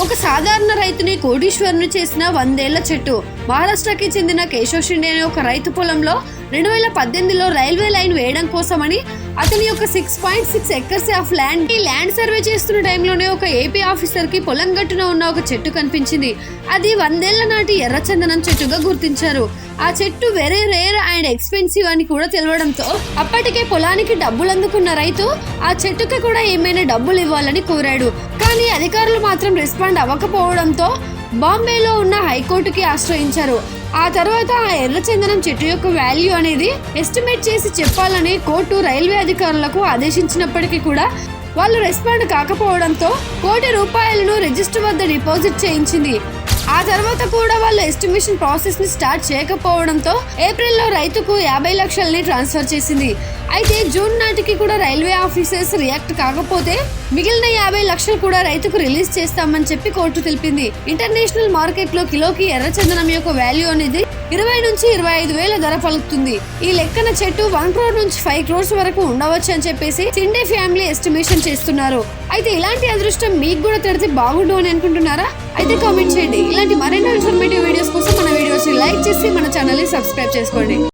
ఒక సాధారణ రైతుని కోటీశ్వరుని చేసిన 100 ఏళ్ల చెట్టు. మహారాష్ట్రకి చెందిన కేశవ్ షిండే అనే ఒక రైతు పొలంలో 2018లో రైల్వే లైన్ వేయడం కోసమని అతని యొక్క 6.6 ఎకర్స్ ఆఫ్ ల్యాండ్ సర్వే చేస్తున్న టైంలోనే ఒక ఏపీ ఆఫీసర్ కి పొలం గట్టున ఉన్న ఒక చెట్టు కనిపించింది. అది 100 ఏళ్ల నాటి ఎర్రచందనం చెట్టుగా గుర్తించారు. ఆ చెట్టు వెరీ రేర్ అండ్ ఎక్స్పెన్సివ్ అని కూడా తెలవడంతో అప్పటికే పొలానికి డబ్బులు అందుకున్న రైతు ఆ చెట్టుకి కూడా ఏమైనా డబ్బులు ఇవ్వాలని కోరాడు. కానీ అధికారులు మాత్రం రెస్పాండ్ అవ్వకపోవడంతో బాంబేలో ఉన్న హైకోర్టుకి ఆశ్రయించారు. ఆ తర్వాత ఆ ఎర్రచందనం చెట్టు యొక్క వాల్యూ అనేది ఎస్టిమేట్ చేసి చెప్పాలని కోర్టు రైల్వే అధికారులకు ఆదేశించినప్పటికీ కూడా వాళ్ళు రెస్పాండ్ కాకపోవడంతో ₹1,00,00,000 రిజిస్టర్ వద్ద డిపాజిట్ చేయించింది. ఆ తర్వాత కూడా వాళ్ళు ఎస్టిమేషన్ ప్రాసెస్ ని స్టార్ట్ చేయకపోవడంతో ఏప్రిల్లో రైతుకు 50 లక్షల్ని ట్రాన్స్ఫర్ చేసింది. అయితే జూన్ నాటికి కూడా రైల్వే ఆఫీసర్స్ రియాక్ట్ కాకపోతే మిగిలిన 50 లక్షలు కూడా రైతుకు రిలీజ్ చేస్తామని చెప్పి కోర్టు తెలిపింది. ఇంటర్నేషనల్ మార్కెట్ లో కిలోకి ఎర్రచందనం యొక్క వాల్యూ అనేది 20 నుంచి 25 వేల ధర పలుకుతుంది. ఈ లెక్కన చెట్టు 1 crore నుంచి 5 crores వరకు ఉండవచ్చు అని చెప్పేసి షిండే ఫ్యామిలీ ఎస్టిమేషన్ చేస్తున్నారు. అయితే ఇలాంటి అదృష్టం మీకు కూడా తడితే బాగుండు అని అనుకుంటున్నారా? అయితే కామెంట్ చేయండి. ఇలాంటి మరెన్నో ఇన్ఫర్మేటివ్ వీడియోస్ కోసం మన వీడియోస్ ని లైక్ చేసి మన ఛానల్ ని సబ్స్క్రైబ్ చేసుకోండి.